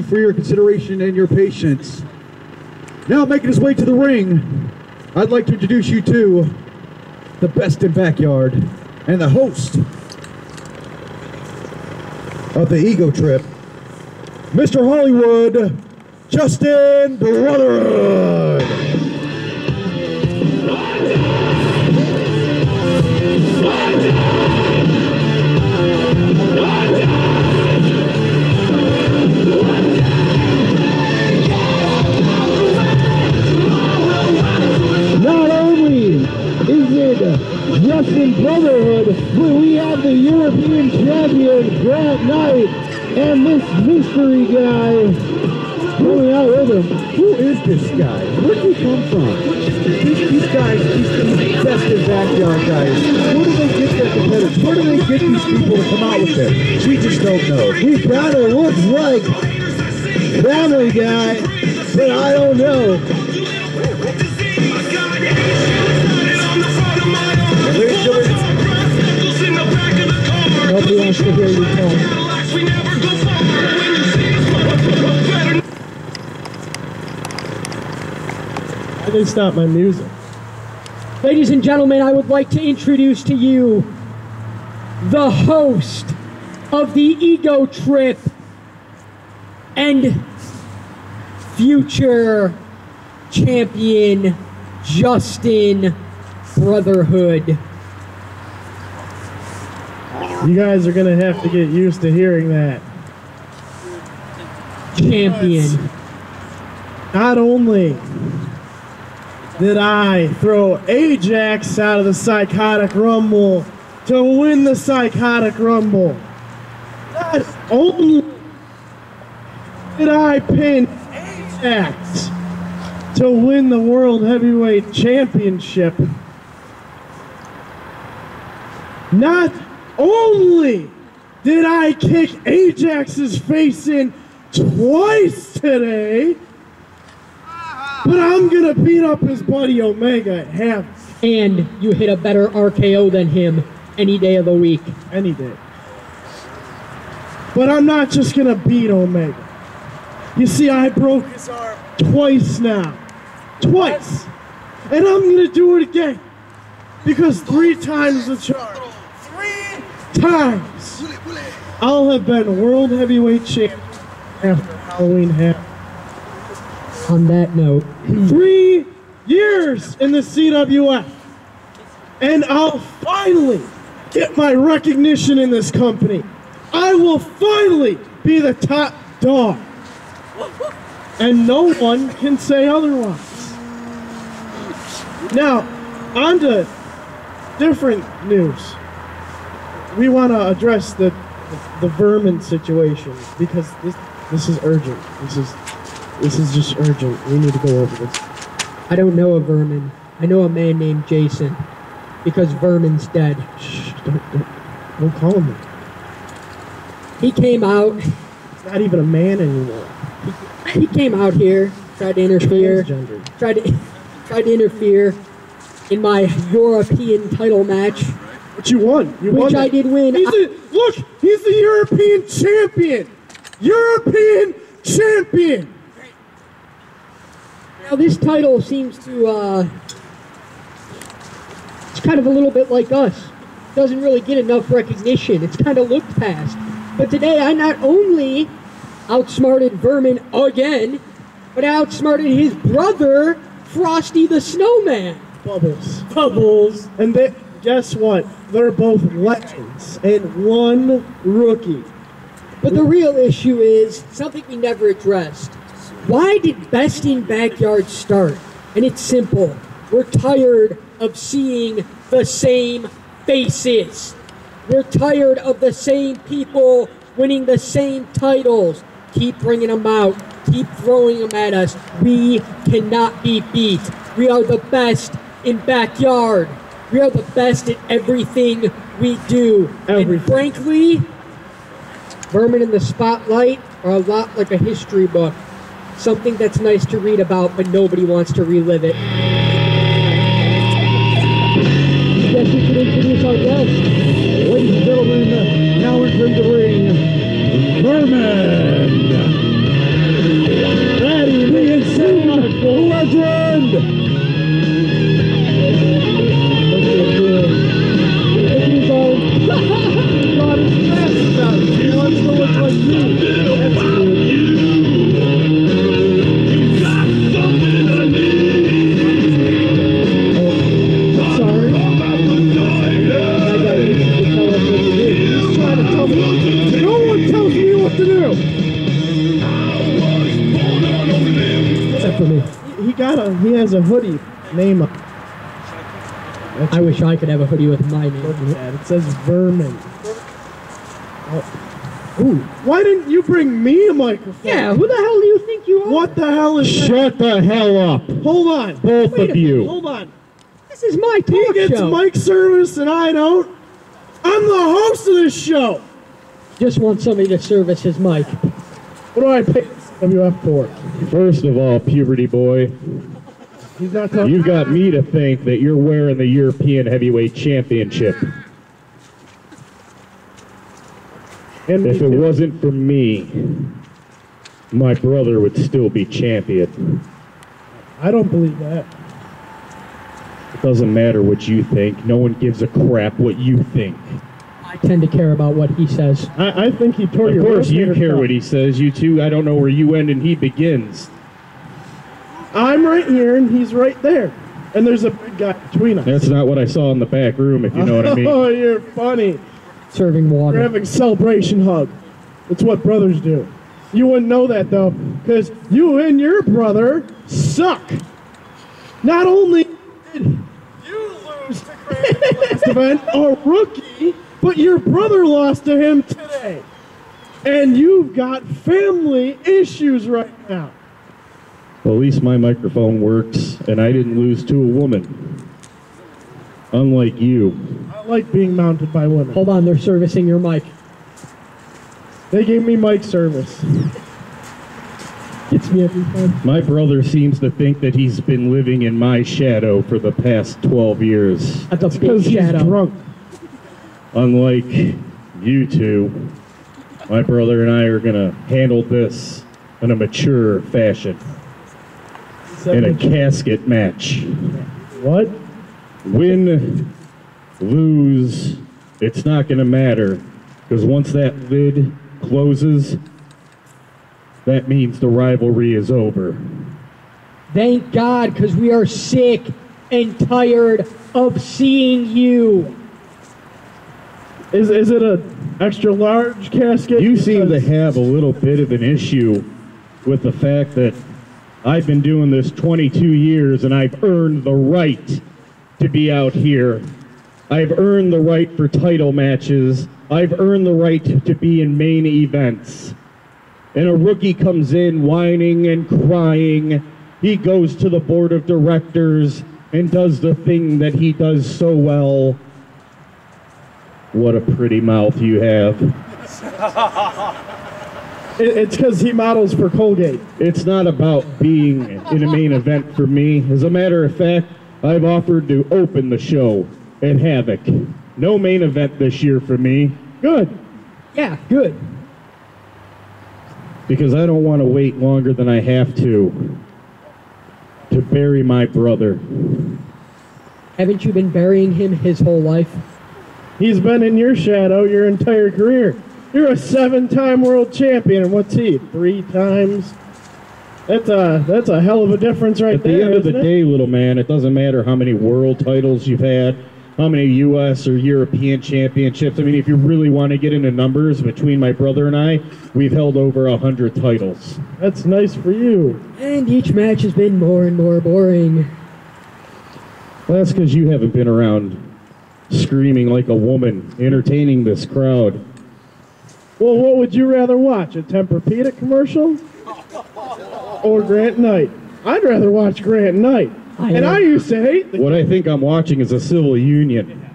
for your consideration and your patience. Now making his way to the ring, I'd like to introduce you to the best in backyard and the host of the Ego Trip, Mr. Hollywood, Justin Brotherhood. Not only is it Justin Brotherhood, but we have the European champion Grant Knight and this mystery guy coming out with him. Who is this guy? Where did he come from? These guys, these best in backyard guys, where do they get their competitors? Where do they get these people to come out with this? We just don't know. He kind of looks like Family Guy, but I don't know. Nobody wants to hear you talk. I didn't stop my music. Ladies and gentlemen, I would like to introduce to you the host of the Ego Trip and future champion Justin Brotherhood. You guys are gonna have to get used to hearing that. Champion. Not only did I throw Ajax out of the Psychotic Rumble to win the Psychotic Rumble, not only did I pin Ajax to win the World Heavyweight Championship, not only did I kick Ajax's face in twice today, but I'm gonna beat up his buddy Omega at half. And you hit a better RKO than him any day of the week. Any day. But I'm not just gonna beat Omega. You see, I broke his arm twice now. Twice! And I'm gonna do it again. Because 3 times the charm. 3 times! I'll have been World Heavyweight Champion after Halloween happened. On that note, 3 years in the CWF, and I'll finally get my recognition in this company. I will finally be the top dog, and no one can say otherwise. Now, on to different news. We want to address the vermin situation because this is urgent. This is just urgent. We need to go over this. I don't know a vermin. I know a man named Jason. Because Vermin's dead. Shh, don't call him that. He came out. He's not even a man anymore. He came out here, tried to interfere. Transgendered. Tried to interfere in my European title match. But you won. You won. Which I did win. Look, he's the European champion. European champion. Now this title seems to, it's kind of a little bit like us. Doesn't really get enough recognition. It's kind of looked past. But today I not only outsmarted Vermin again, but I outsmarted his brother, Frosty the Snowman. Bubbles. And guess what? They're both legends and one rookie. But the real issue is something we never addressed. Why did Best in Backyard start? And it's simple. We're tired of seeing the same faces. We're tired of the same people winning the same titles. Keep bringing them out. Keep throwing them at us. We cannot be beat. We are the best in backyard. We are the best at everything we do. And frankly, Vermin in the Spotlight are a lot like a history book. Something that's nice to read about, but nobody wants to relive it. Guess we should introduce our guest. Ladies and gentlemen, now entering the ring, Vermin. legend! He's all got his glasses out. He wants to look like you. That's weird. Oh, sorry. I got you to tell us what to do. He's trying to tell me. No one tells me what to do. Except for me. He has a hoodie name on it. I wish I could have a hoodie with my name. Look at that. It says Vermin. Oh. Ooh, why didn't you bring me a microphone? Yeah, who the hell do you think you are? What the hell is that? Shut the hell up, Hold on. both Wait a of you. Hold on. This is my He talk gets show. mic service and I don't. I'm the host of this show. Just want somebody to service his mic. What do I pay WF for? First of all, puberty boy, He's not talking. you've got me to thank that you're wearing the European Heavyweight Championship. And If it wasn't for me, my brother would still be champion. I don't believe that. It doesn't matter what you think. No one gives a crap what you think. I tend to care about what he says. I think he tore Of your course, you rotator care cuff. what he says. You too. I don't know where you end and he begins. I'm right here and he's right there. And there's a big guy between us. That's not what I saw in the back room, if you know what I mean. Oh, you're funny. Serving We're water. having celebration hug. It's what brothers do. You wouldn't know that though, because you and your brother suck. Not only did you lose to Grant in the last event, a rookie, but your brother lost to him today. And you've got family issues right now. Well, at least my microphone works, and I didn't lose to a woman. Unlike you. I like being mounted by women. Hold on, they're servicing your mic. They gave me mic service. Gets me every time. My brother seems to think that he's been living in my shadow for the past 12 years. That's a big Because he's shadow. drunk. Unlike you two, my brother and I are going to handle this in a mature fashion. In a casket match. What? Win, lose, it's not going to matter. Because once that lid closes, that means the rivalry is over. Thank God, because we are sick and tired of seeing you. Is it a extra large casket? You seem to Because- have a little bit of an issue with the fact that I've been doing this 22 years and I've earned the right to be out here. I've earned the right for title matches. I've earned the right to be in main events. And a rookie comes in whining and crying. He goes to the board of directors and does the thing that he does so well. What a pretty mouth you have. It's because he models for Colgate. It's not about being in a main event for me. As a matter of fact, I've offered to open the show at Havoc. No main event this year for me. Good. Yeah, good. Because I don't want to wait longer than I have to bury my brother. Haven't you been burying him his whole life? He's been in your shadow your entire career. You're a 7-time world champion, and what's he? 3 times? That's a hell of a difference right At the there. end of the isn't it? day, little man, it doesn't matter how many world titles you've had, how many U.S. or European championships. I mean, if you really want to get into numbers, between my brother and I, we've held over 100 titles. That's nice for you. And each match has been more and more boring. Well, that's because you haven't been around screaming like a woman, entertaining this crowd. Well, what would you rather watch? A Tempur-Pedic commercial? Or Grant Knight? I'd rather watch Grant Knight. And I used to hate the What I think I'm watching is a civil union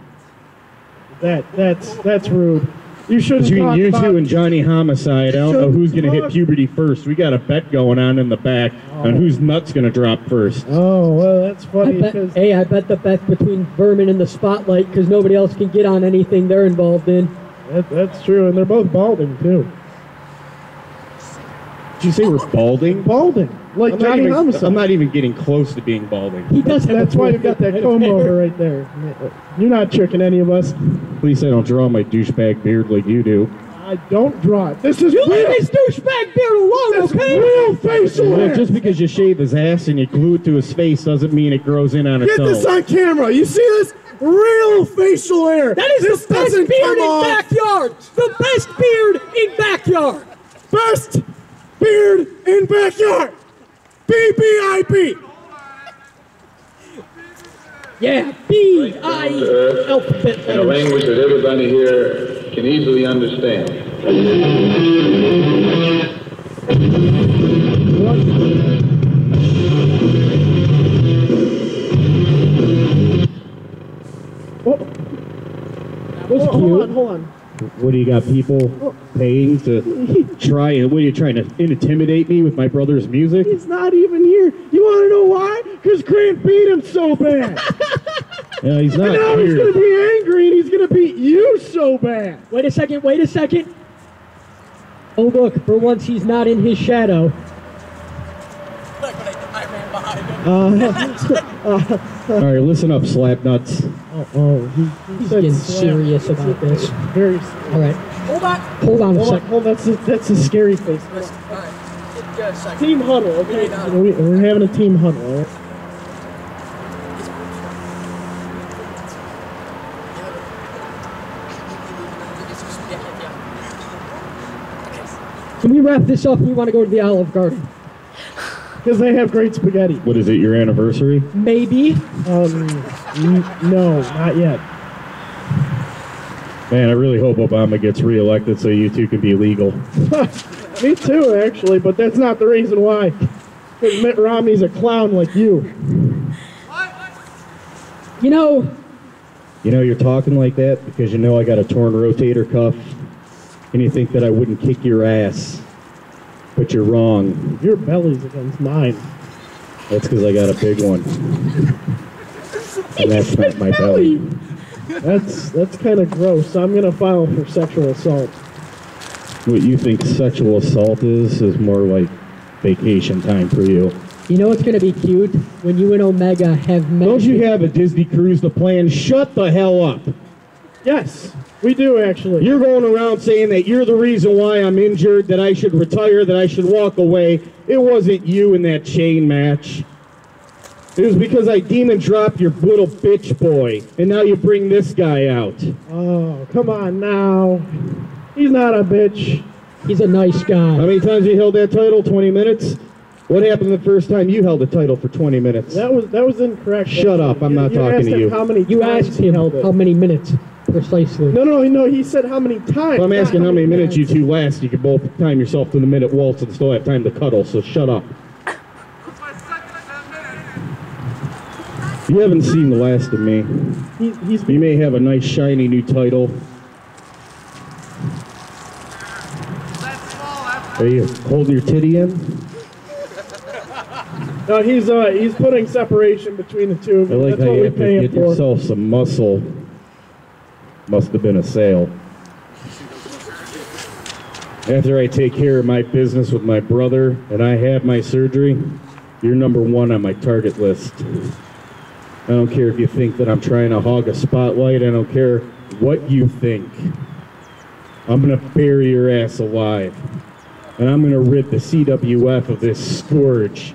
That's rude. You shouldn't between talk you about, two and Johnny Homicide. I don't know who's going to hit talk- puberty first. We got a bet going on in the back on whose nut's going to drop first. Oh, well, that's funny because I bet the bet between Vermin and the Spotlight because nobody else can get on anything they're involved in. that's true, and they're both balding too. Did you say we're balding? Balding. Like Johnny Homicide. I'm not even getting close to being balding. He does have That's a why full you've got that head of comb hair. over right there. You're not tricking any of us. At least I don't draw my douchebag beard like you do. I don't draw it. This is You real. leave his douchebag beard alone, This is okay? real facial Well, hair. just because you shave his ass and you glue it to his face doesn't mean it grows in on its Get this own. on camera. You see this? Real facial hair. That is this the best doesn't beard come in off. backyard. The best beard in backyard. Best beard in backyard. BBIB. Yeah, B-I alphabet in a letters. language that everybody here can easily understand. Was Hold cute. on. What do you got people paying to try and what are you trying to intimidate me with my brother's music? He's not even here. You want to know why? Because Grant beat him so bad. Yeah, he's not Now he's going to here. be angry and he's going to beat you so bad. Wait a second, wait a second. Oh, look, for once he's not in his shadow. All right, listen up, slap nuts. He's getting serious about this. Very. All right. Hold on a second. Hold on. That's a scary face. Team huddle, okay? We're having a team huddle, all right? Can we wrap this up? We want to go to the Olive Garden. Because they have great spaghetti. What is it, your anniversary? Maybe. No, not yet. Man, I really hope Obama gets reelected so you two can be legal. Me too, actually, but that's not the reason why. Because Mitt Romney's a clown like you. You know, You're talking like that because you know I got a torn rotator cuff and you think that I wouldn't kick your ass. But you're wrong. Your belly's against mine. That's because I got a big one. And that's not my belly. That's kind of gross. I'm going to file for sexual assault. What you think sexual assault is more like vacation time for you. you know what's going to be cute? When you and Omega have met. Don't you have a Disney cruise to plan? Shut the hell up. Yes, we do actually. You're going around saying that you're the reason why I'm injured, that I should retire, that I should walk away. It wasn't you in that chain match. It was because I demon dropped your little bitch boy, and now you bring this guy out. Oh, come on now. He's not a bitch. He's a nice How guy. many times you held that title? 20 minutes? What happened the first time you held the title for 20 minutes? That was incorrect. Shut up, I'm not talking asked to him you. How many You times asked he him held it? how many minutes precisely. No. He said how many times. If I'm not asking how many minutes you times. two last, you can both time yourself to the minute waltz and still have time to cuddle, so shut up. You haven't seen the last of me. He's You may have a nice shiny new title. Are you holding your titty in? No, he's putting separation between the two of I you. like That's how what you we have to pay him get for. yourself some muscle. Must have been a sale. After I take care of my business with my brother and I have my surgery, you're number one on my target list. I don't care if you think that I'm trying to hog a spotlight. I don't care what you think. I'm going to bury your ass alive. And I'm going to rid the CWF of this scourge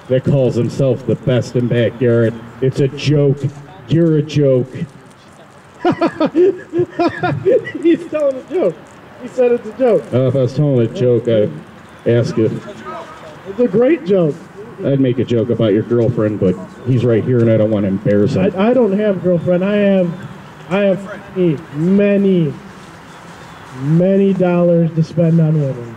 that calls himself the best in backyard. It's a joke. You're a joke. He's telling a joke. He said it's a joke. If I was telling a joke, I'd ask if It's a great joke. I'd make a joke about your girlfriend, but he's right here and I don't want to embarrass him. I don't have a girlfriend. I have many dollars to spend on women.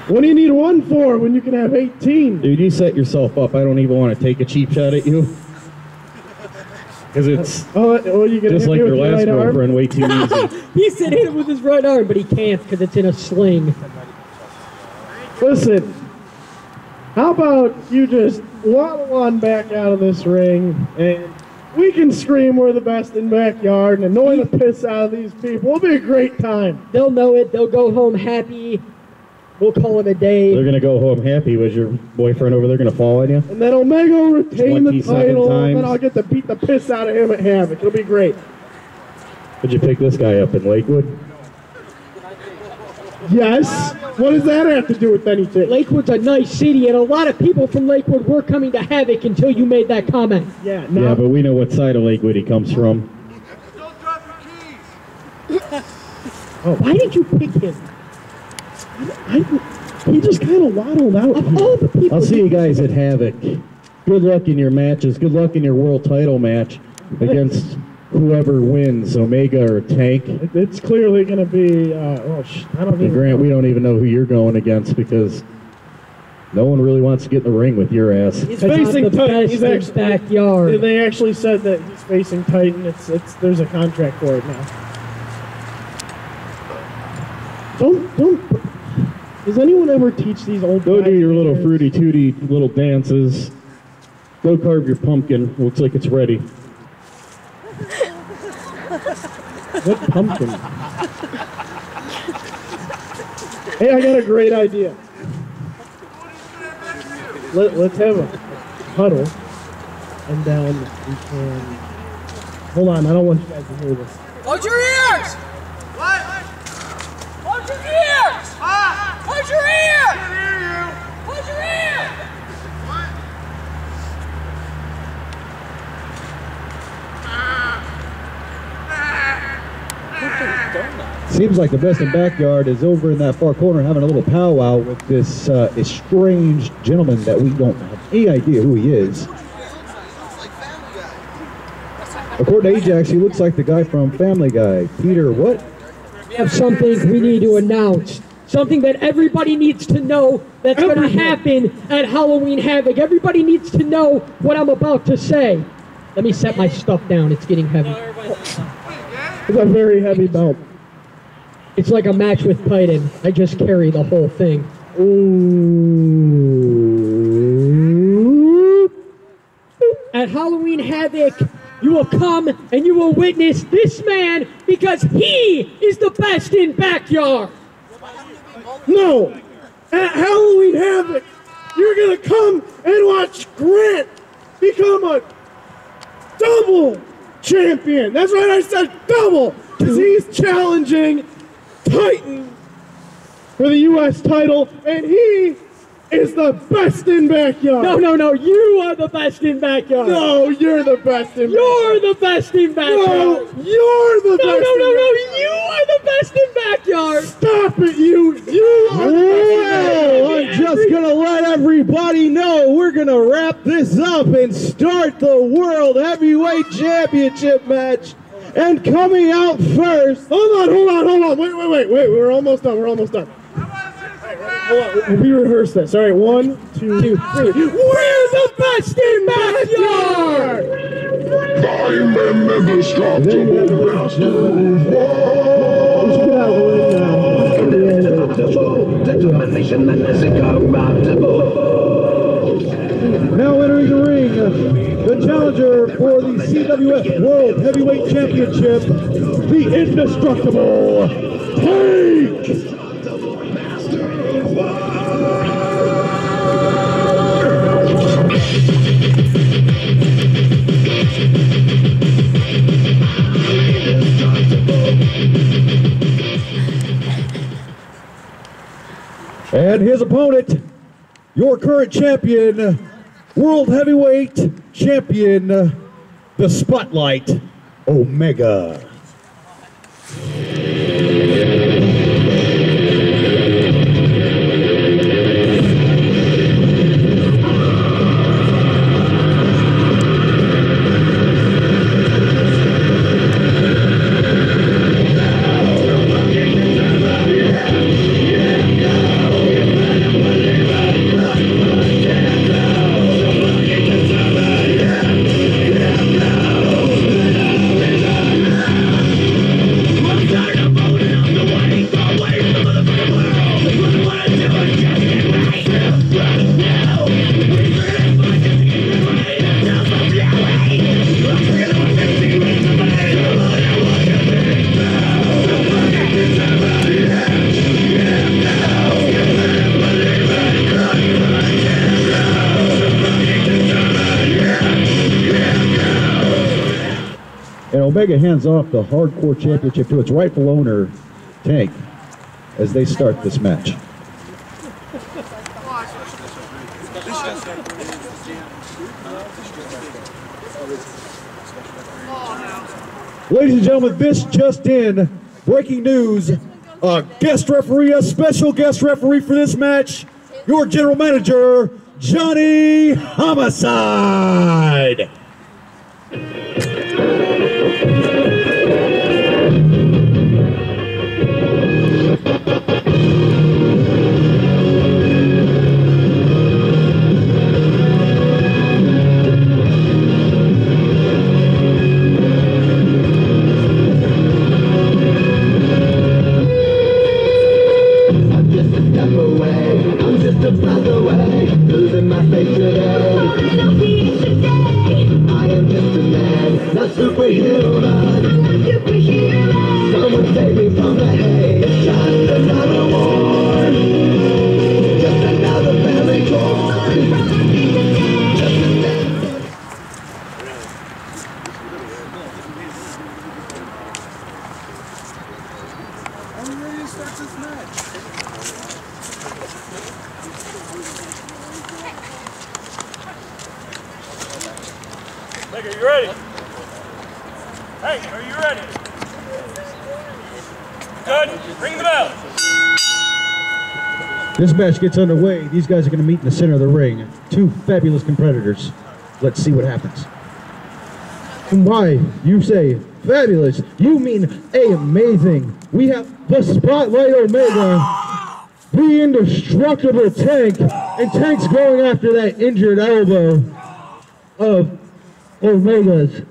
What do you need one for when you can have 18? Dude, you set yourself up. I don't even want to take a cheap shot at you. Because it's Oh, you just like your last girlfriend, way too easy. He said hit it with his right arm, but he can't because it's in a sling. Listen, how about you just waddle on back out of this ring and we can scream we're the best in backyard and annoy the piss out of these people. It'll be a great time. They'll know it. They'll go home happy. We'll call it a day. They're gonna go home happy. Was your boyfriend over there gonna fall on you? And then Omega will retain the 22nd title, and then times. I'll get to beat the piss out of him at Havoc. It'll be great. Did you pick this guy up in Lakewood? Yes. What does that have to do with anything? Lakewood's a nice city, and a lot of people from Lakewood were coming to Havoc until you made that comment. Yeah, Yeah, but we know what side of Lakewood he comes from. Why did you pick him? He just kind of waddled out. Of all the people, I'll see you guys at Havoc. Good luck in your matches. Good luck in your world title match against whoever wins, Omega or Tank. It's clearly going to be. I don't And even. Grant, we don't even know who you're going against because no one really wants to get in the ring with your ass. He's because I'm facing the Titan. best He's in actually. backyard. They actually said that he's facing Titan. It's. There's a contract for it now. Don't. Does anyone ever teach these old Go guys do your little manners? fruity tooty little dances. Go carve your pumpkin. Looks like it's ready. What pumpkin? Hey, I got a great idea. Let's have a huddle, and then we can. Hold on, I don't want you guys to hear this. Close your ears! What? Close your ears! Close your ears! I can't hear you! Close your ears! Seems like the best in backyard is over in that far corner having a little powwow with this estranged gentleman that we don't have any idea who he is. According to Ajax, he looks like the guy from Family Guy. Peter, what? We have something we need to announce. Something that everybody needs to know that's going to happen at Halloween Havoc. Everybody needs to know what I'm about to say. Let me set my stuff down. It's getting heavy. It's a very heavy belt. It's like a match with Titan. I just carry the whole thing. Ooh. At Halloween Havoc, you will come and you will witness this man because he is the best in backyard. No! At Halloween Havoc, you're gonna come and watch Grant become a double champion. That's right, I said double, because he's challenging Titan for the U.S. title, and he is the best in backyard. No, you are the best in backyard. No, you're the best in You're the best in backyard. No, you're the No, best no, in no, you are the best in backyard. Stop it, you are the Well, I'm just going to let everybody know we're going to wrap this up and start the World Heavyweight Championship match. And coming out first, Hold on. Wait. We're almost done. Hold on. We rehearse this. All right, 1, 2, 3. We're the best in backyard. I'm an indestructible master of Let's get out of the ring now. now entering the ring, the challenger for the CWF World Heavyweight Championship, the indestructible Tank! And his opponent, your current champion, World Heavyweight Champion, the Spotlight, Omega. Omega hands off the Hardcore Championship to its rightful owner, Tank, as they start this match. Ladies and gentlemen, this just in, breaking news, a special guest referee for this match, your general manager, Johnny Homicide. Are you ready? Hey, are you ready? Good. Ring the bell. This match gets underway. These guys are going to meet in the center of the ring. Two fabulous competitors. Let's see what happens. And why you say fabulous, you mean amazing. We have the Spotlight Omega, the indestructible Tank, and Tank's going after that injured elbow of Omega's.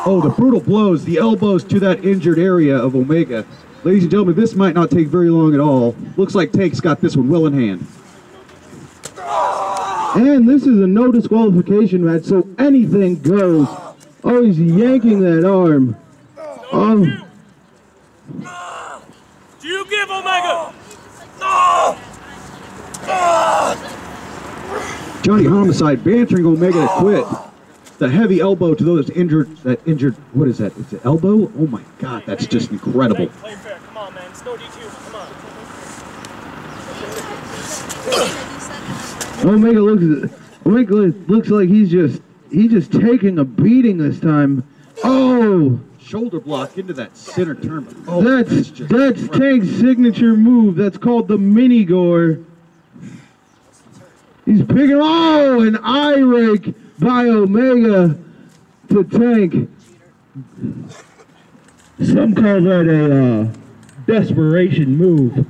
Oh, the brutal blows, the elbows to that injured area of Omega. Ladies and gentlemen, this might not take very long at all. Looks like Tank's got this one well in hand. And this is a no disqualification match, so anything goes. Oh, he's yanking that arm. Do you give, Omega? Johnny Homicide bantering Omega to quit. The heavy elbow to those injured, what is that? It's an elbow? Oh my God, that's just incredible. Play fair. Come on, man. It's no DQ. Come on. Omega looks like he's just taking a beating this time. Oh, Shoulder block into that center turn. Oh, that's Tank's signature move. That's called the mini gore. He's picking, an eye rake by Omega to Tank. Some call that a desperation move.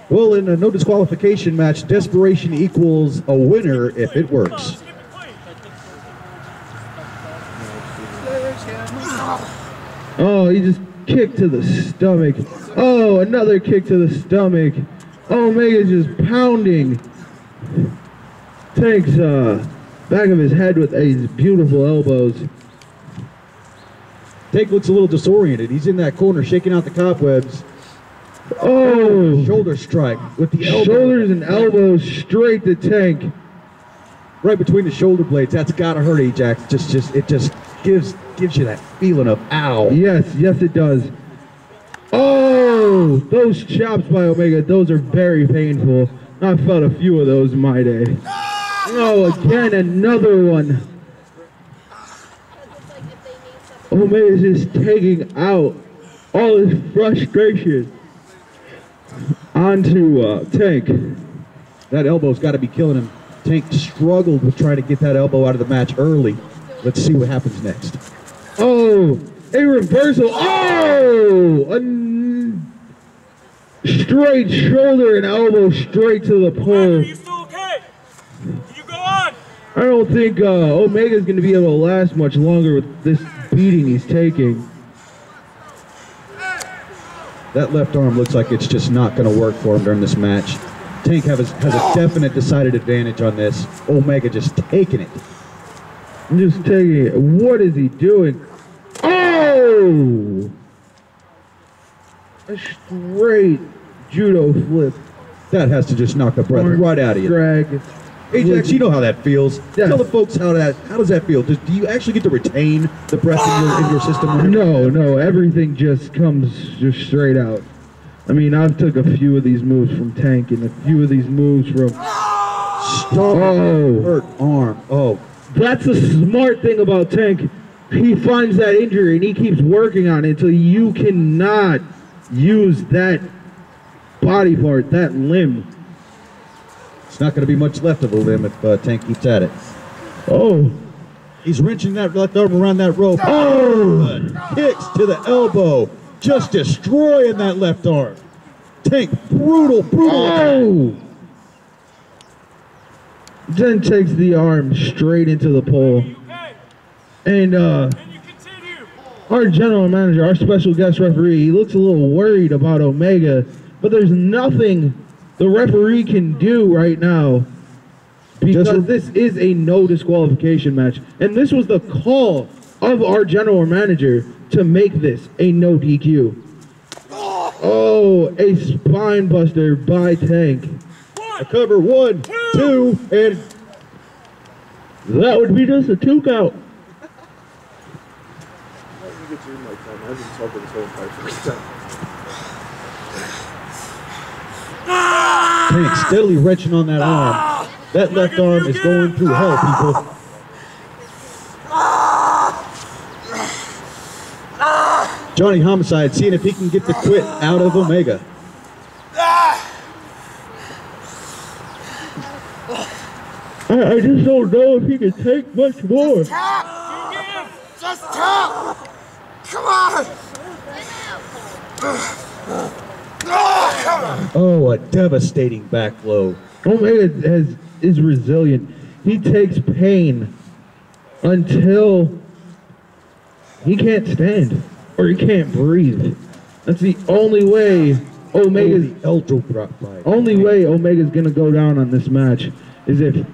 Well, in a no disqualification match, desperation equals a winner if it works. Oh, he just kicked to the stomach. Oh, another kick to the stomach. Omega's just pounding Tank's back of his head with his beautiful elbows. Tank looks a little disoriented. He's in that corner shaking out the cobwebs. Oh, shoulder strike with the elbow. Shoulders and elbows straight to Tank. Right between the shoulder blades. That's gotta hurt, Ajax. It just gives you that feeling of ow. Yes, it does. Oh, those chops by Omega, those are very painful. I've felt a few of those in my day. Oh, again, another one. Omega's just taking out all his frustration onto Tank. That elbow's got to be killing him. Tank struggled with trying to get that elbow out of the match early. Let's see what happens next. Oh, a reversal. Oh, a straight shoulder and elbow straight to the pole. Are you still okay? Can you go on? I don't think Omega's going to be able to last much longer with this beating he's taking. That left arm looks like it's just not going to work for him during this match. Tank has a definite decided advantage on this. Omega just taking it. Just taking it. What is he doing? Oh! A straight judo flip. That has to just knock the breath right out of you. Drag. Ajax, you know how that feels. Yeah. Tell the folks how does that feel? Do you actually get to retain the breath in your system? No, everything just comes just straight out. I mean, I've took a few of these moves from Tank and a few of these moves from... Hurt arm. Oh. That's the smart thing about Tank. He finds that injury and he keeps working on it until you cannot use that body part, that limb. It's not going to be much left of the limb if Tank keeps at it. Oh. He's wrenching that left arm around that rope. Oh! Kicks to the elbow. Just destroying that left arm. Tank, brutal. Oh! Then takes the arm straight into the pole. And our general manager, our special guest referee, he looks a little worried about Omega, but there's nothing the referee can do right now because this is a no disqualification match. And this was the call of our general manager to make this a no DQ. Oh, a spine buster by Tank. A cover, 1, 2, and that would be just a 2 count. Tank steadily wrenching on that arm. That left arm is going through hell, people. Johnny Homicide seeing if he can get the quit out of Omega. I just don't know if he can take much more. Tap! Just tap! Come on! Come on! Oh, a devastating back blow. Omega is resilient. He takes pain until he can't stand or he can't breathe. That's the only way Omega's gonna go down on this match is if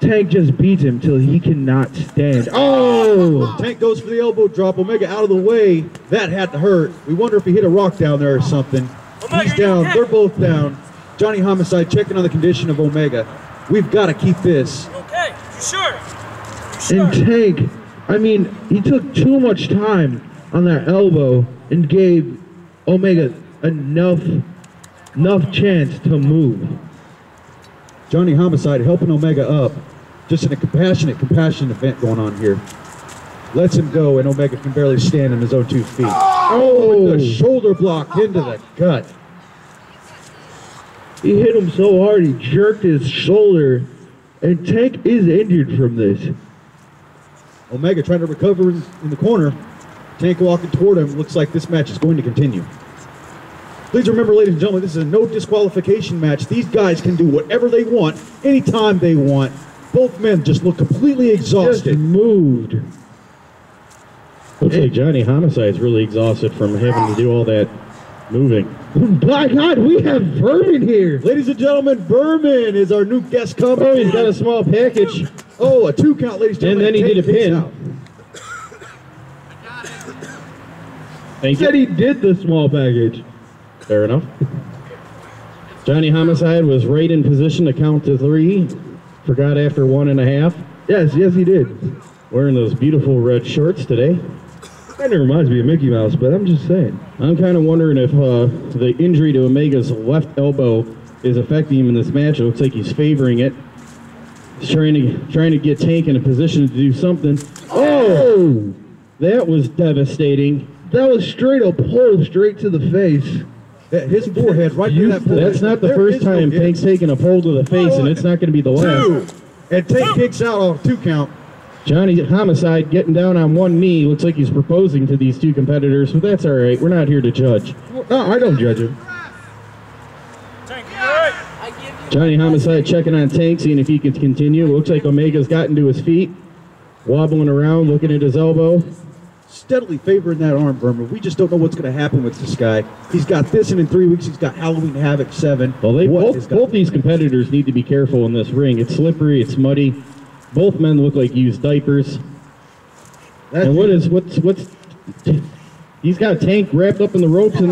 Tank just beats him till he cannot stand. Oh! Tank goes for the elbow drop. Omega out of the way. That had to hurt. We wonder if he hit a rock down there or something. He's down. They're both down. Johnny Homicide checking on the condition of Omega. We've got to keep this. Okay, you sure? And Tank, I mean, he took too much time on that elbow and gave Omega enough chance to move. Johnny Homicide helping Omega up. Just in a compassionate event going on here. Lets him go, and Omega can barely stand on his own 2 feet. Oh, with the shoulder block into the gut. He hit him so hard, he jerked his shoulder, and Tank is injured from this. Omega trying to recover in the corner. Tank walking toward him. Looks like this match is going to continue. Please remember, ladies and gentlemen, this is a no disqualification match. These guys can do whatever they want, anytime they want. Both men just look completely exhausted. Just moved. Looks like Johnny Homicide's really exhausted from having to do all that moving. By God, we have Vermin here. Ladies and gentlemen, Berman is our new guest coming. Oh, he's got a small package. Oh, a 2 count, ladies and gentlemen. And then he did a pin. He said he did the small package. Fair enough. Johnny Homicide was right in position to count to 3. Forgot after 1.5. Yes, he did. Wearing those beautiful red shorts today. Kind of reminds me of Mickey Mouse, but I'm just saying. I'm kind of wondering if the injury to Omega's left elbow is affecting him in this match. It looks like he's favoring it. He's trying to get Tank in a position to do something. Oh! That was devastating. That was straight up pull straight to the face. His forehead, right through that forehead. That's not the first time Tank's taken a pull to the face, and it's not going to be the last. 2. And Tank kicks out on 2 count. Johnny Homicide getting down on one knee. Looks like he's proposing to these 2 competitors, but that's all right. We're not here to judge. No, I don't judge him. Johnny Homicide checking on Tank, seeing if he can continue. Looks like Omega's gotten to his feet, wobbling around, looking at his elbow. Steadily favoring that arm, Berman. We just don't know what's going to happen with this guy. He's got this, and in 3 weeks he's got Halloween Havoc 7. Well, both these competitors need to be careful in this ring. It's slippery, it's muddy. Both men look like used diapers. And what's he's got a Tank wrapped up in the ropes, and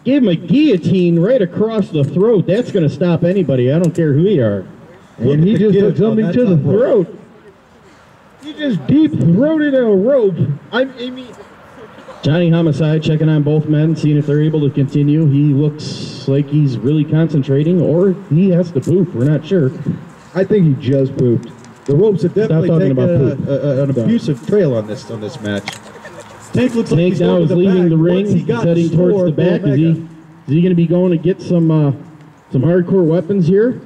gave him a guillotine right across the throat. That's going to stop anybody. I don't care who you are. And he just took something to the throat. He just deep-throated a rope. I mean, Johnny Homicide checking on both men, seeing if they're able to continue. He looks like he's really concentrating, or he has to poop. We're not sure. I think he just pooped. The ropes have definitely talking taken about poop. an abusive trail on this match. Tank looks like Tank he's now going is to the leaving back. the ring, What's he got heading in store towards the for back. Is Omega? he going to be going to get some hardcore weapons here?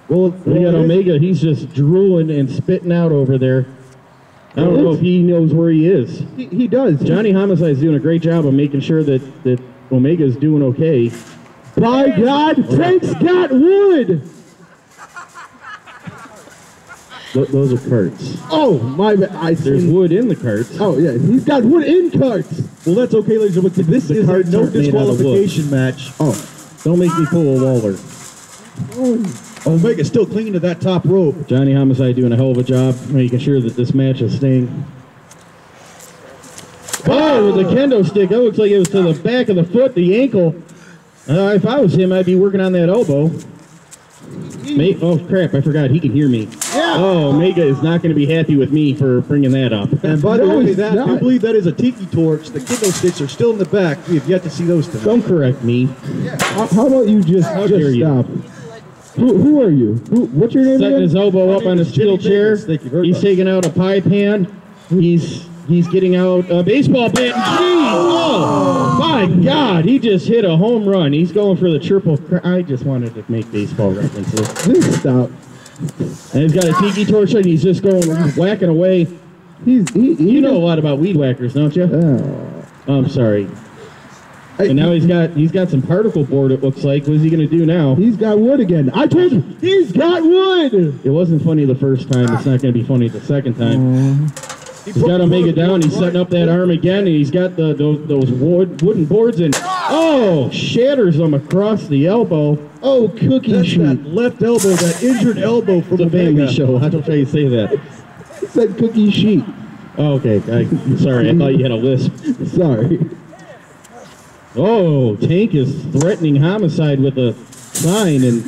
Well, We got Omega. He's just drooling and spitting out over there. I don't know if he knows where he is. He does. Johnny Homicide's doing a great job of making sure that Omega's doing okay. By God, Tank's got wood. Those are carts. Oh, my bad. There's wood in the carts. Oh, yeah. He's got wood in carts. Well, that's okay, ladies and gentlemen. This is a cards no aren't made out of wood. disqualification match. Don't make me pull a Waller. Omega's still clinging to that top rope. Johnny Homicide doing a hell of a job making sure that this match is staying. Oh, with the kendo stick. That looks like it was to the back of the foot, the ankle. If I was him, I'd be working on that elbow. Oh, crap, I forgot. He can hear me. Yeah. Oh, Omega is not going to be happy with me for bringing that up. And by the No, way, he's I do not. believe that is a tiki torch. The kendo sticks are still in the back. We have yet to see those tonight. Don't correct me. How about you just dare you. stop? Who are you? What's your name Setting again? his elbow up on a steel Jimmy chair. Vegas. Thank you very He's much. taking out a pie pan. He's getting out a baseball bat. Jeez! Oh, my God! He just hit a home run. He's going for the triple. I just wanted to make baseball references. Please stop. And he's got a tiki torch and he's just going whacking away. You know a lot about weed whackers, don't you? I'm sorry. And now he's got some particle board. It looks like. What's he gonna do now? He's got wood again. I told you, he's got wood. It wasn't funny the first time. It's not gonna be funny the second time. He's got Omega down. He's setting up that arm again, and he's got those wooden boards, and shatters them across the elbow. Oh, cookie That's sheet. that left elbow, that injured elbow from It's a family Omega. show. How do you say that? He said cookie sheet. Oh, okay. Sorry, I thought you had a lisp. Sorry. Oh, Tank is threatening Homicide with a sign, and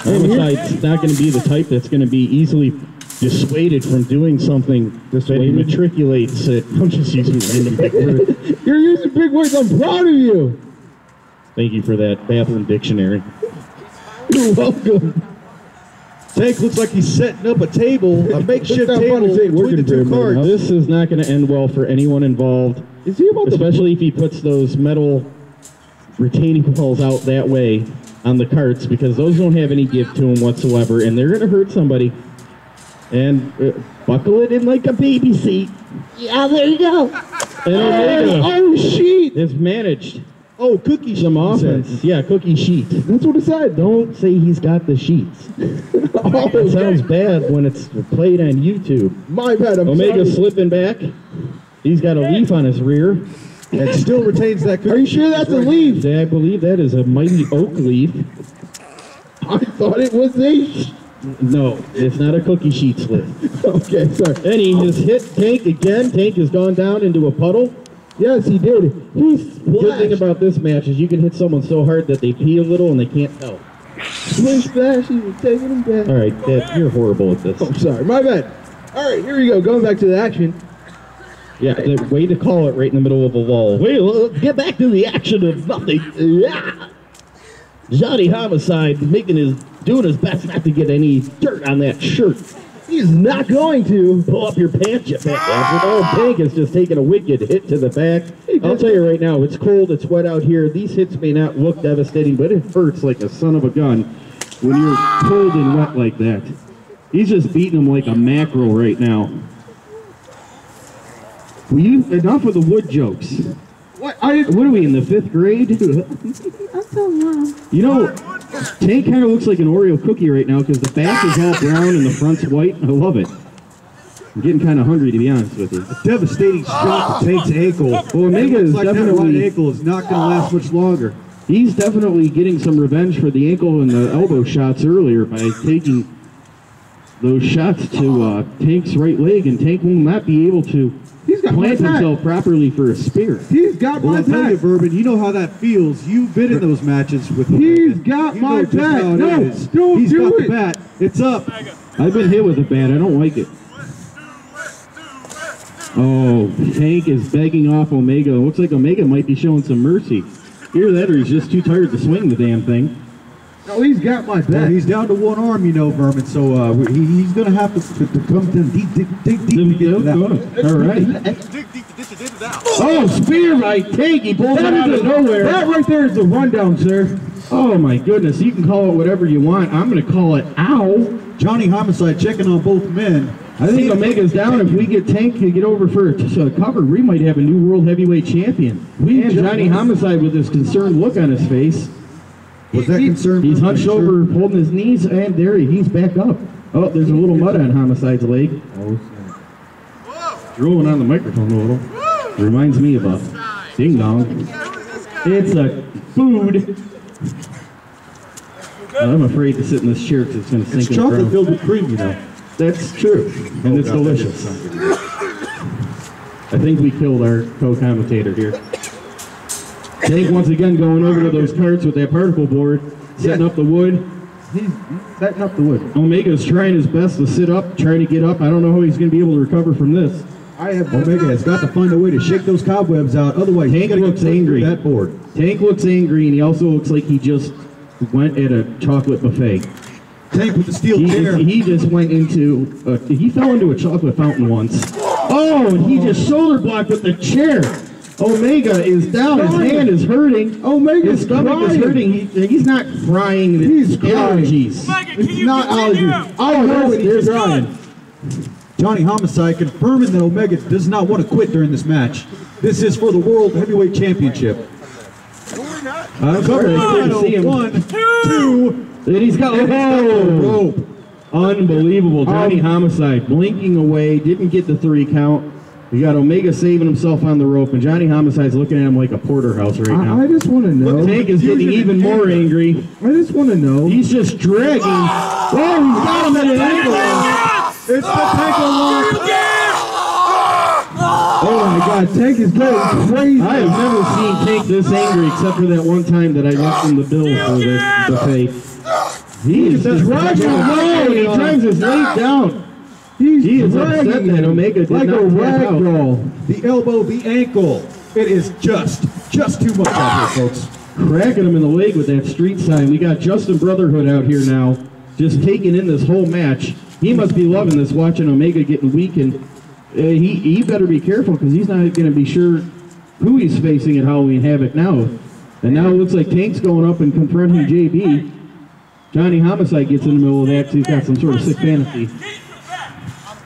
Homicide's not going to be the type that's going to be easily dissuaded from doing something that he matriculates it. I'm just using random big words. You're using big words. I'm proud of you. Thank you for that bathroom dictionary. You're welcome. Tank looks like he's setting up a table, a makeshift It's not fun table to say between working the for two him right cards. now. This is not going to end well for anyone involved, Is he about especially if he puts those metal retaining walls out that way on the carts, because those don't have any give to them whatsoever, and they're going to hurt somebody. And buckle it in like a baby seat. Yeah, there you go. And Omega Oh, sheet. is managed Oh, cookie sheet, some he said. offense. Yeah, cookie sheet. That's what it said. Don't say he's got the sheets. It sounds bad when it's played on YouTube. My bad. I'm Omega sorry. slipping back. He's got a leaf on his rear. And still retains that cookie Are you sure that's a leaf? I believe that is a mighty oak leaf. I thought it was a. No, it's not a cookie sheet slip. Okay, sorry. And he just hit Tank again. Tank has gone down into a puddle. Yes, he did. He's Good thing about this match is you can hit someone so hard that they pee a little and they can't tell. Splish splash. He was taking him back. All right, Dad, you're horrible at this. I'm sorry. My bad. All right, here we go. Going back to the action. Yeah, the way to call it right in the middle of a lull. Wait, let's get back to the action of nothing. Yeah. Johnny Homicide doing his best not to get any dirt on that shirt. He's not going to. Pull up your pants, you fat bastard. Oh, Tank is just taking a wicked hit to the back. I'll tell you right now, it's cold, it's wet out here. These hits may not look devastating, but it hurts like a son of a gun when you're cold and wet like that. He's just beating him like a mackerel right now. Will you, enough of the wood jokes. What are we, in the 5th grade? You know, Tank kind of looks like an Oreo cookie right now because the back is all brown and the front's white. I love it. I'm getting kind of hungry, to be honest with you. Devastating shot to Tank's ankle. Well, Omega is Looks like that right definitely, ankle is not going to last much longer. he's definitely getting some revenge for the ankle and the elbow shots earlier by taking those shots to Tank's right leg, and Tank will not be able to plant himself properly for a spear. He's got Well, my I'll tell you, back. Bourbon, you know how that feels. You've been in those matches with He's Omega. got You my know just back. how it No, is. don't He's do got it. the bat. It's up. I've been hit with a bat. I don't like it. Oh, Tank is begging off Omega. It looks like Omega might be showing some mercy. Either that or he's just too tired to swing the damn thing. No, he's got my Well, back. he's down to one arm, you know, Vermin, so he's going to have to come down deep to get to that one. All right. Oh, spear by Tank. He pulls it out of nowhere. That right there is the rundown, sir. Oh my goodness. You can call it whatever you want. I'm going to call it ow. Johnny Homicide checking on both men. I think Omega's down. If we get Tank to get over for a cover, we might have a new world heavyweight champion. And Johnny Homicide with this concerned look on his face. Was that concerned? He's hunched over, holding his knees, and there he's back up. Oh, there's a little mud on Homicide's leg. Drooling on the microphone a little. Reminds me of a ding dong. It's a food. I'm afraid to sit in this chair because it's going to sink It's in the chocolate ground. filled with cream, you know. That's true, and it's delicious. I think we killed our co-commentator here. Tank once again going over to those carts with that particle board, setting up the wood. He's setting up the wood. Omega's trying his best to sit up, trying to get up. I don't know how he's going to be able to recover from this. Omega has got to find a way to shake those cobwebs out. Otherwise, Tank looks angry. That board. Tank looks angry, and he also looks like he just went at a chocolate buffet. Tank with the steel chair. He just went into, he fell into a chocolate fountain once. Oh, and he just shoulder blocked with the chair. Omega is down. His hand is hurting. Omega's His stomach is crying. hurting. He's not crying. He's It's crying. allergies. It's not allergies. I know it. They're He's crying. Johnny Homicide confirming that Omega does not want to quit during this match. This is for the World Heavyweight Championship. I'm sorry. I couldn't see him. 1, 2. And he's got rope. Unbelievable. Johnny Homicide blinking away. Didn't get the 3 count. You got Omega saving himself on the rope, and Johnny Homicide's looking at him like a porterhouse right now. I just want to know. Tank is getting even more angry. I just want to know. He's just dragging. Oh, he's got him at an ankle. It's the Tank lock. Oh my God, Tank is going crazy. I have never seen Tank this angry except for that one time that I left him the bill for the buffet. He is just dragging him. He drives his leg down. He is upset that Omega did like not a tap rag out. doll. The elbow, the ankle. It is just too much out here, folks. Cracking him in the leg with that street sign. We got Justin Brotherhood out here now, just taking in this whole match. He must be loving this, watching Omega getting weak, and he better be careful because he's not going to be sure who he's facing at Halloween Havoc now. And now it looks like Tank's going up and confronting JB. Johnny Homicide gets in the middle of that because he's got some sort of sick fantasy.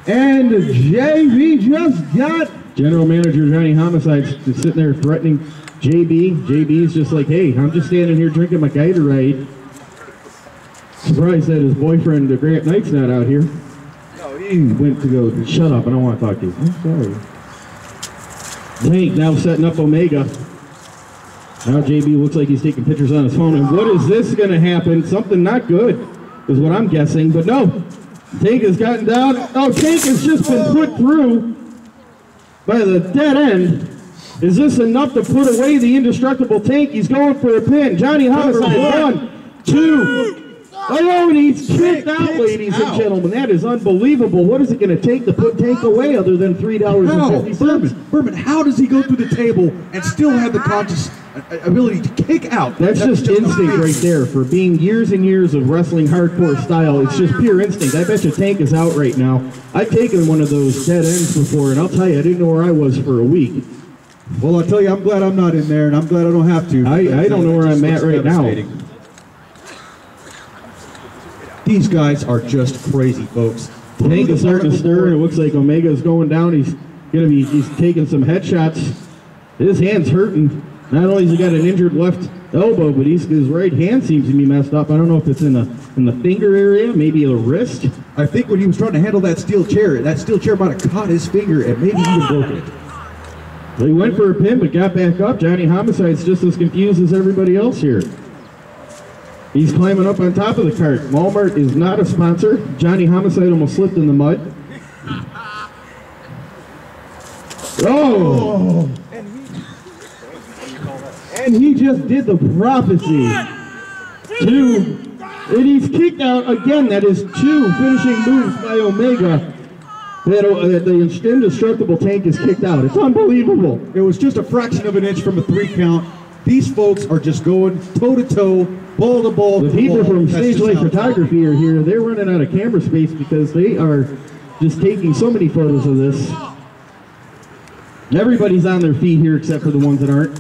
And JB just got. General Manager Johnny Homicide's just sitting there threatening JB. JB's just like, hey, I'm just standing here drinking my Gatorade. Surprised that his boyfriend, Grant Knight's not out here. No, he went to go, shut up, I don't want to talk to you. I'm sorry. Tank now setting up Omega. Now JB looks like he's taking pictures on his phone. And what is this going to happen? Something not good is what I'm guessing. But no, Tank has gotten down. Oh, Tank has just been put through by the dead end. Is this enough to put away the indestructible Tank? He's going for a pin. Johnny Homicide, 1, 2. Oh, and he's kicked out, ladies and gentlemen. That is unbelievable. What is it going to take to put Tank away other than $3.50? Berman, how does he go through the table and still have the conscious ability to kick out? That's just instinct right there. For being years and years of wrestling hardcore style, it's just pure instinct. I bet you Tank is out right now. I've taken one of those dead ends before, and I'll tell you, I didn't know where I was for a week. Well, I'll tell you, I'm glad I'm not in there, and I'm glad I don't have to. I don't know where I'm at right now. These guys are just crazy, folks. Tank is starting to stir, and it looks like Omega is going down. He's taking some headshots. His hand's hurting. Not only has he got an injured left elbow, but his right hand seems to be messed up. I don't know if it's in the finger area, maybe the wrist. I think when he was trying to handle that steel chair might have caught his finger and maybe even broken it. Well, he went for a pin, but got back up. Johnny Homicide's just as confused as everybody else here. He's climbing up on top of the cart. Walmart is not a sponsor. Johnny Homicide almost slipped in the mud. Oh! And he just did the prophecy. 2. And he's kicked out again. That is 2 finishing moves by Omega. The indestructible Tank is kicked out. It's unbelievable. It was just a fraction of an inch from a 3 count. These folks are just going toe-to-toe, ball-to-ball. The people from Stage Light Photography are here. They're running out of camera space because they are just taking so many photos of this. Everybody's on their feet here except for the ones that aren't.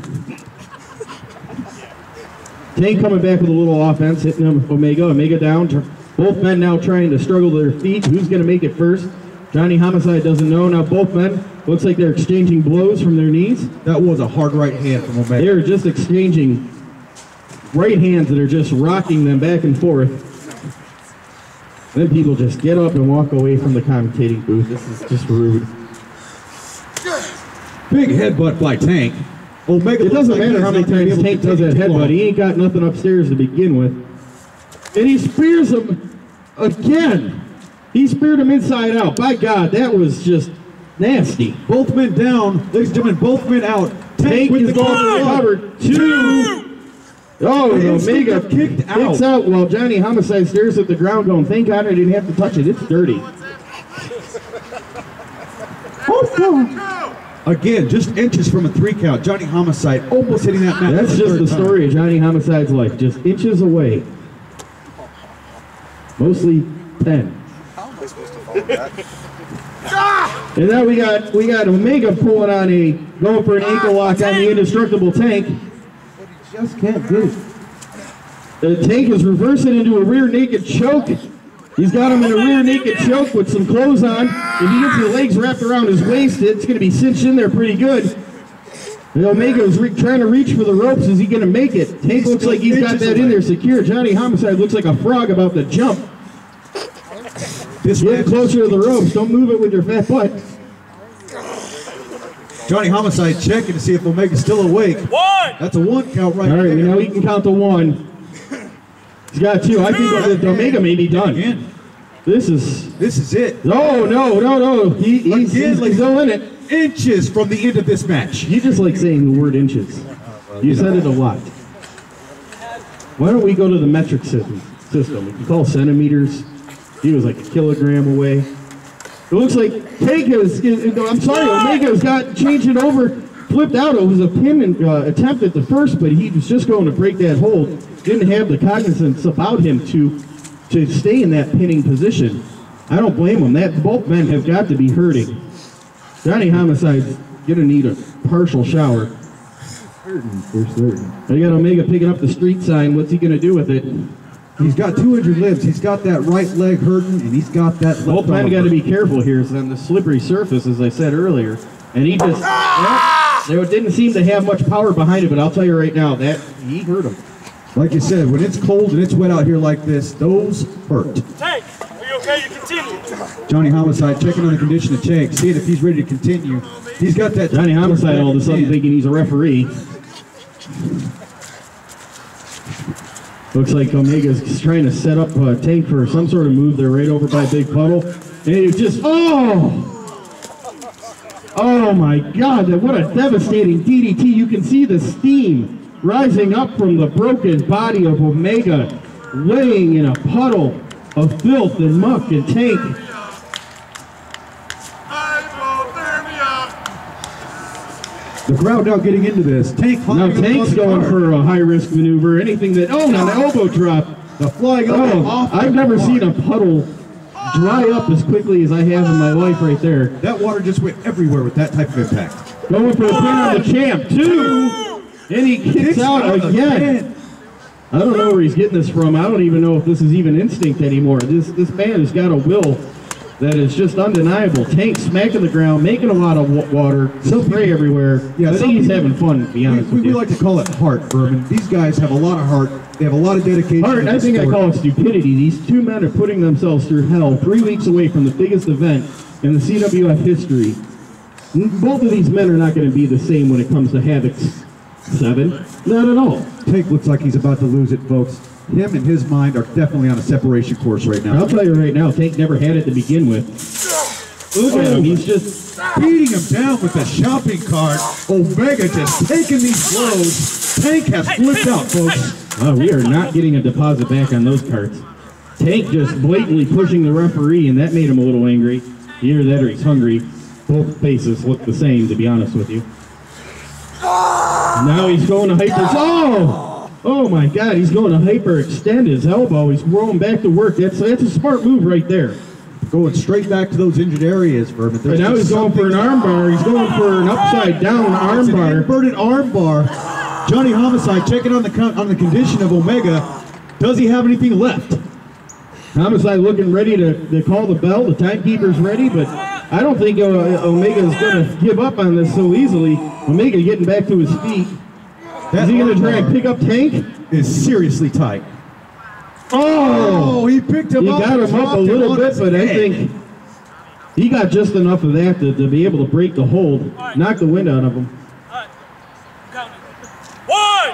Tank coming back with a little offense, hitting him with Omega. Omega down. Both men now trying to struggle to their feet. Who's going to make it first? Johnny Homicide doesn't know. Now both men, looks like they're exchanging blows from their knees. That was a hard right hand from Omega. They're just exchanging right hands that are just rocking them back and forth. Then people just get up and walk away from the commentating booth. This is just rude. Big headbutt by Tank. Omega. It doesn't matter how many times Tank does that headbutt. He ain't got nothing upstairs to begin with. And he spears him again. He speared him inside out. By God, that was just nasty. Both men down. Ladies and gentlemen, both men out. Tank is going to recover. 2. Oh, Omega kicked out. While Johnny Homicide stares at the ground going, thank God I didn't have to touch it. It's dirty. Again, just inches from a 3 count. Johnny Homicide almost hitting that mat. That's just the story of Johnny Homicide's life. Just inches away. Mostly 10. And now we got Omega pulling on going for an ankle lock on the indestructible Tank. But he just can't do it. The Tank is reversing into a rear naked choke. He's got him in a rear naked choke with some clothes on. If he gets his legs wrapped around his waist, it's going to be cinched in there pretty good. And Omega is trying to reach for the ropes. Is he going to make it? Tank looks like he's got that in there secure. Johnny Homicide looks like a frog about to jump. Get closer to the ropes. Don't move it with your fat butt. Johnny Homicide checking to see if Omega's still awake. 1. That's a 1 count right there. All right, there. we know he can count to 1. He's got 2. I think that Omega may be done. This is it. No. He's still in it. Inches from the end of this match. You just like saying the word inches. You said it a lot. Why don't we go to the metric system? We can call centimeters. He was like a kilogram away. It looks like Omega's got changed it over, flipped out. It was a pin attempt at the first, but he was just going to break that hold. Didn't have the cognizance about him to stay in that pinning position. I don't blame him. Both men have got to be hurting. Johnny Homicide's gonna need a partial shower. For certain. I got Omega picking up the street sign. What's he gonna do with it? He's got 2 injured limbs. He's got that right leg hurting, and he's got that left Both men got to be careful here. It's on the slippery surface, as I said earlier. And he just, there didn't seem to have much power behind it, but I'll tell you right now, that he hurt him. Like you said, when it's cold and it's wet out here like this, those hurt. Tank, are you okay to continue? Johnny Homicide checking on the condition of Tank, seeing if he's ready to continue. He's got that. Johnny Homicide all of a sudden thinking he's a referee. Looks like Omega's trying to set up Tank for some sort of move. They're right over by Big Puddle. And it just, oh my God, what a devastating DDT. You can see the steam rising up from the broken body of Omega, laying in a puddle of filth and muck and Tank. The crowd now getting into this. Tank now Tank's going for a high-risk maneuver. Anything that, now the elbow drop. The flying elbow off. I've never seen a puddle dry up as quickly as I have in my life right there. That water just went everywhere with that type of impact. Going for a pin on the champ. 2. And he kicks out again. I don't know where he's getting this from. I don't even know if this is even instinct anymore. This man has got a will that is just undeniable. Tank smacking the ground, making a lot of water, spray everywhere. Yeah, I think he's having fun, to be honest with you. We like to call it heart, Berman. These guys have a lot of heart. They have a lot of dedication. Heart, I think I call it stupidity. These 2 men are putting themselves through hell 3 weeks away from the biggest event in the CWF history. Both of these men are not going to be the same when it comes to Havoc's 7. Not at all. Tank looks like he's about to lose it, folks. Him and his mind are definitely on a separation course right now. I'll tell you right now, Tank never had it to begin with. Look at him, he's just beating him down with the shopping cart. Omega just taking these blows. Tank has flipped out, folks. We are not getting a deposit back on those carts. Tank just blatantly pushing the referee, and that made him a little angry. Either that or he's hungry. Both faces look the same, to be honest with you. Now he's going to hyper. Oh my God! He's going to hyperextend his elbow. He's rolling back to work. That's a smart move right there. Going straight back to those injured areas, Vermin. And now he's going for an armbar. He's going for an upside down armbar. Inverted armbar. Johnny Homicide checking on the condition of Omega. Does he have anything left? Homicide looking ready to call the bell. The timekeeper's ready, but I don't think Omega is going to give up on this so easily. Omega getting back to his feet. Is he going to try and pick up Tank? Is seriously tight. Oh, he picked him up. He got him up a little bit, but I think he got just enough of that to be able to break the hold, knock the wind out of him. One!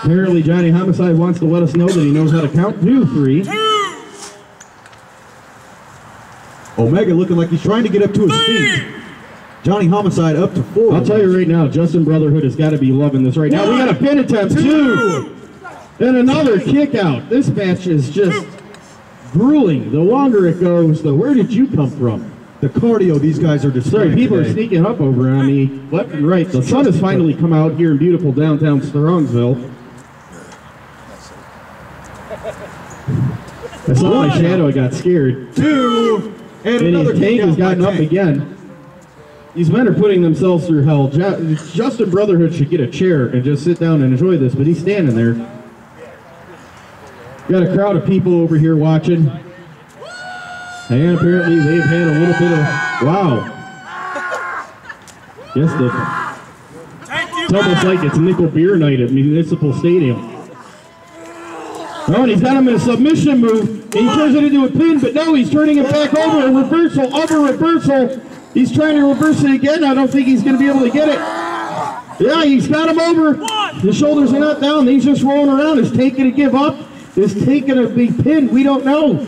Apparently Johnny Homicide wants to let us know that he knows how to count 2, 3. Omega looking like he's trying to get up to his feet. Johnny Homicide up to 4. I'll tell you right now, Justin Brotherhood has got to be loving this right now. We got a pin attempt, 2. And another kick out. This match is just grueling. The longer it goes, where did you come from? The cardio these guys are displaying. Sorry, people today. are sneaking up over on me, left and right. The sun has finally come out here in beautiful downtown Strongsville. I saw my shadow, I got scared. 2. And another Tank has gotten up again. These men are putting themselves through hell. Justin Brotherhood should get a chair and just sit down and enjoy this, but he's standing there. Got a crowd of people over here watching. And apparently they've had a little bit of, wow. It's almost like it's nickel beer night at Municipal Stadium. Oh, and he's got him in a submission move. And he turns it into a pin, but no, he's turning it back over. A reversal of a reversal. He's trying to reverse it again. I don't think he's going to be able to get it. Yeah, he's got him over. The shoulders are not down. He's just rolling around. Is Tank going to give up? Is Tank going to be pinned? We don't know.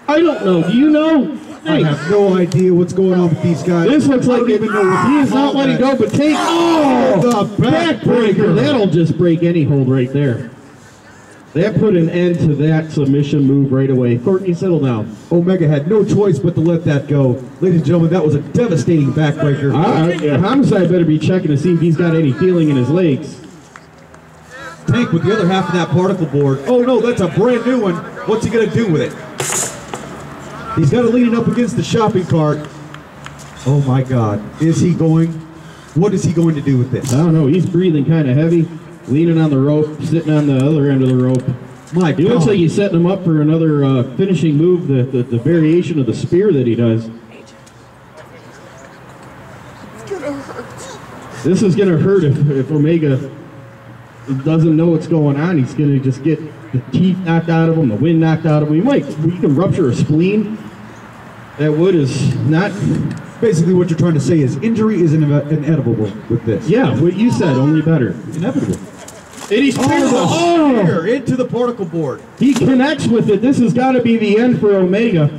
I don't know. Do you know? I have no idea what's going on with these guys. This looks like he is not letting go, but Tank. Oh, the backbreaker. That'll just break any hold right there. That put an end to that submission move right away. Courtney, settle down. Omega had no choice but to let that go. Ladies and gentlemen, that was a devastating backbreaker. Homicide better be checking to see if he's got any feeling in his legs. Tank with the other half of that particle board. Oh no, that's a brand new one. What's he going to do with it? He's got it leaning up against the shopping cart. Oh my God. What is he going to do with this? I don't know. He's breathing kind of heavy. Leaning on the rope, sitting on the other end of the rope. He looks like he's setting him up for another finishing move, the variation of the spear that he does. It's gonna hurt. This is going to hurt if Omega doesn't know what's going on. He's going to just get the teeth knocked out of him, the wind knocked out of him. You can rupture a spleen. That wood is not... Basically what you're trying to say is injury is inevitable with this. Yeah, what you said, only better. Inevitable. And he's spear into the particle board. He connects with it. This has got to be the end for Omega.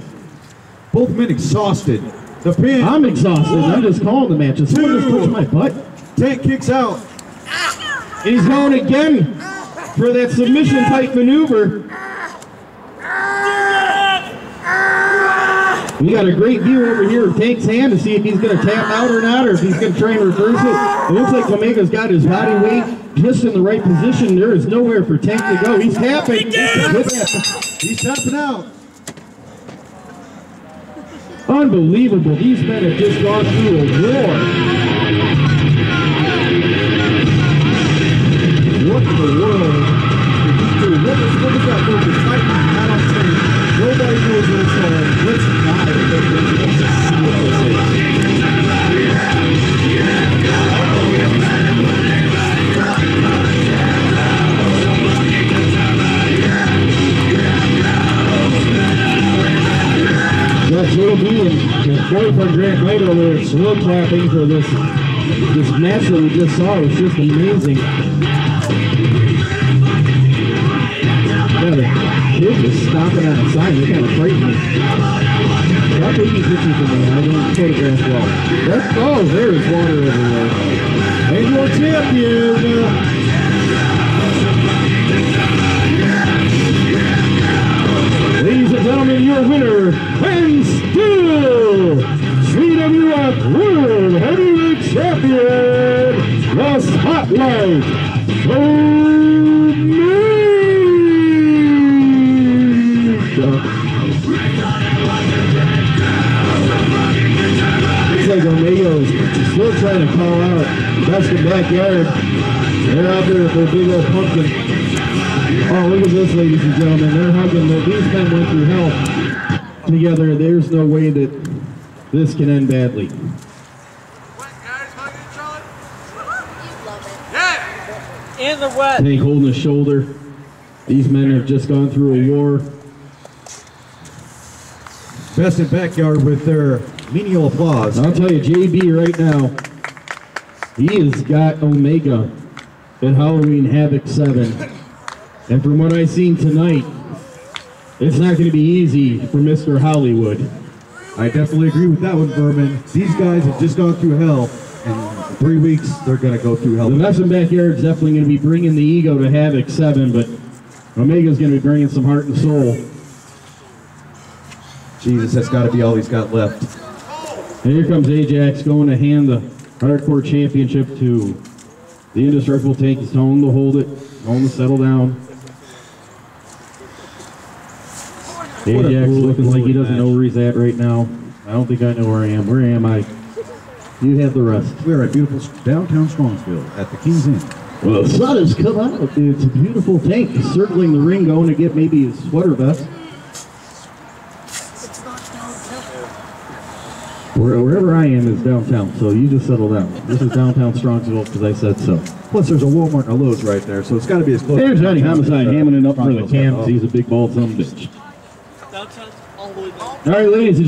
Both men exhausted. The pin. I'm exhausted. I'm just calling the match. Is someone just touching my butt? Tank kicks out. And he's going again for that submission type maneuver. We got a great view over here of Tank's hand to see if he's going to tap out or not, or if he's going to try and reverse it. It looks like Omega's got his body weight just in the right position. There is nowhere for Tank to go. He's tapping. He's tapping out. Unbelievable. These men have just gone through a war. What in the world? What is that move? It's fighting out on Tank. Nobody knows what it's on. Let's not see what this is. That's Little B and his boyfriend Grant Knight over there slow clapping for this match that we just saw. It was just amazing. Yeah, the kid was stomping on the side. They kind of frightened me. Stop taking pictures of me. I don't photograph well. That's, oh, there's water everywhere. And your champion, ladies and gentlemen, your winner, and still CWF World Heavyweight Champion, the Spotlight, Omega. Looks like Omega's still trying to call out Best in Backyard. They're out there with their big old pumpkin. Oh, look at this, ladies and gentlemen. They're hugging. These men went through hell together. There's no way that this can end badly. In the wet. Tank holding his shoulder. These men have just gone through a war. Best in Backyard with their menial applause. I'll tell you, JB right now, he has got Omega at Halloween Havoc 7. And from what I've seen tonight, it's not going to be easy for Mr. Hollywood. I definitely agree with that one, Vermin. These guys have just gone through hell, and in 3 weeks, they're going to go through hell. The Best in Backyard is definitely going to be bringing the ego to Havoc 7, but Omega's going to be bringing some heart and soul. Jesus, that's got to be all he's got left. And here comes Ajax going to hand the Hardcore Championship to the Indestructible Tank. He's telling him to hold it, telling him to settle down. Ajax looking like he doesn't know where he's at right now. I don't think I know where I am. Where am I? You have the rest. We're at beautiful downtown Strongsville at the King's Inn. Well, the sun has come out. It's a beautiful tank. He's circling the ring, going to get maybe his sweater vest. Wherever I am is downtown, so you just settle down. This is downtown Strongsville because I said so. Plus, there's a Walmart and a Lowe's right there, so it's got to be as close. There's Johnny Homicide hamming it up for the cams. He's a big bald son of a bitch. Downtown's unbelievable. All right, ladies and gentlemen.